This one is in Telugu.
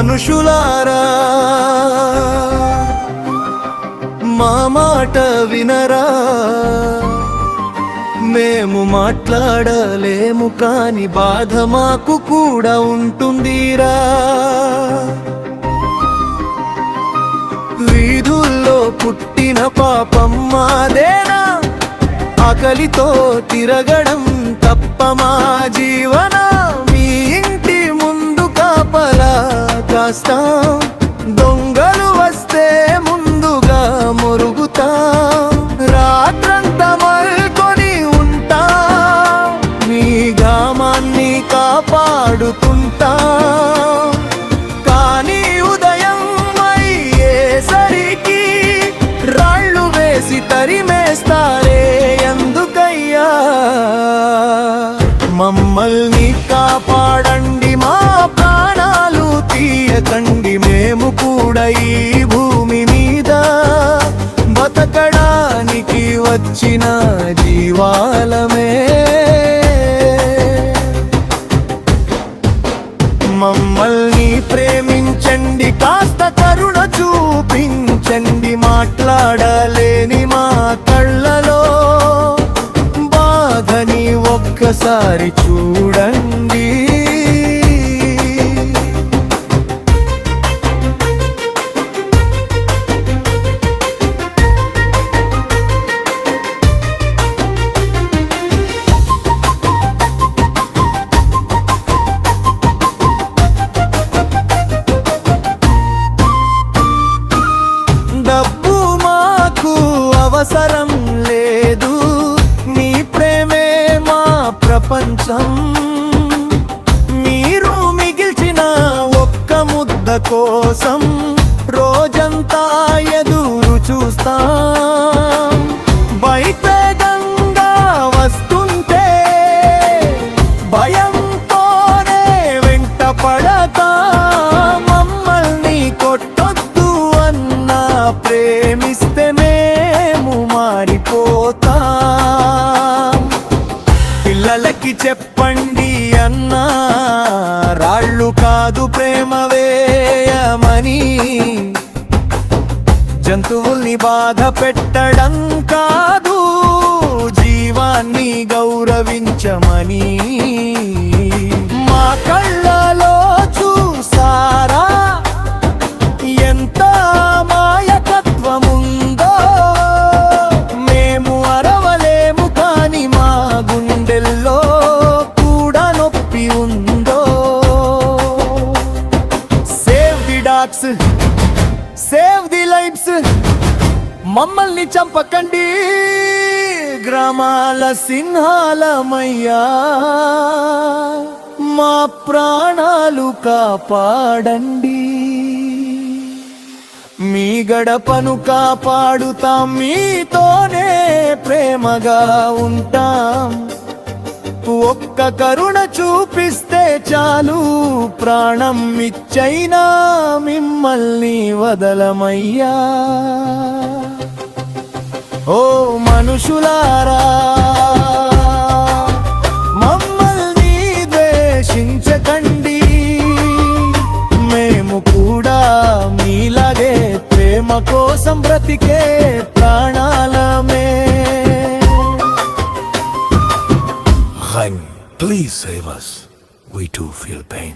మనుషులారా మా మాట వినరా, మేము మాట్లాడలేము కాని బాధ మాకు కూడా ఉంటుందిరా. వీధుల్లో పుట్టిన పాపం మాదేనా, ఆకలితో తిరగడం తప్ప మా జీవన. మీ ఇంటి ముందు కాపలా కాస్తాం, దొంగలు వస్తే ముందుగా మొరుగుతాం. రాత్రంతా మల్కొని ఉంటాం, మీ గ్రామాన్ని కాపాడుతుంటాం. కానీ ఉదయం అయ్యేసరికి రాళ్ళు వేసి తరిమేస్తారే ఎందుకయ్యా. మమ్మల్ని కాపాడండి, మా ప్రాణాలు తీయకండి. మేము కూడా ఈ భూమి మీద బతకడానికి వచ్చిన జీవాలమే. మమ్మల్ని ప్రేమించండి, కాస్త కరుణ చూపించండి. మాట్లాడలేని మా కళ్ళలో బాధని ఒక్కసారి చూడండి. డబ్బు మాకు అవసరం లేదు, నీ ప్రేమే మా ప్రపంచం. మీరు మిగిల్చిన ఒక్క ముద్ద కోసం రోజంతా ఎదురు చూస్తాం. బయట గంగా వస్తుంటే భయంతోనే వెంట పడతాం. మమ్మల్ని కొట్టొద్దు అన్నా, ప్రేమిస్తే మేము మారిపోతాం. పిల్లలకి చెప్పండి అన్నా, రాళ్ళు కాదు ప్రేమ వేయమని. జంతువుల్ని బాధ పెట్టడం కాదు, జీవాన్ని గౌరవించమని. మా కళ్ళలో చూసారా ఎంత మాయకత్వముందో. మేము అరవలేము కాని మా గుండెల్లో కూడా నొప్పి ఉందో. Save the dogs, save the lives. మమ్మల్ని చంపకండి, గ్రామాల సింహాలమయ్యా. మా ప్రాణాలు కాపాడండి. మీ గడపను కాపాడుతాం, మీతోనే ప్రేమగా ఉంటాం. ఒక్క కరుణ చూపిస్తే చాలు, ప్రాణం ఇచ్చైనా మిమ్మల్ని వదలమయ్యా. ఓ మనుషులారా, మమ్మల్ని ద్వేషించకండి. మేము కూడా మీలాగే ప్రేమ కోసం బ్రతికే ప్రాణాలమే. Please save us. We too feel pain.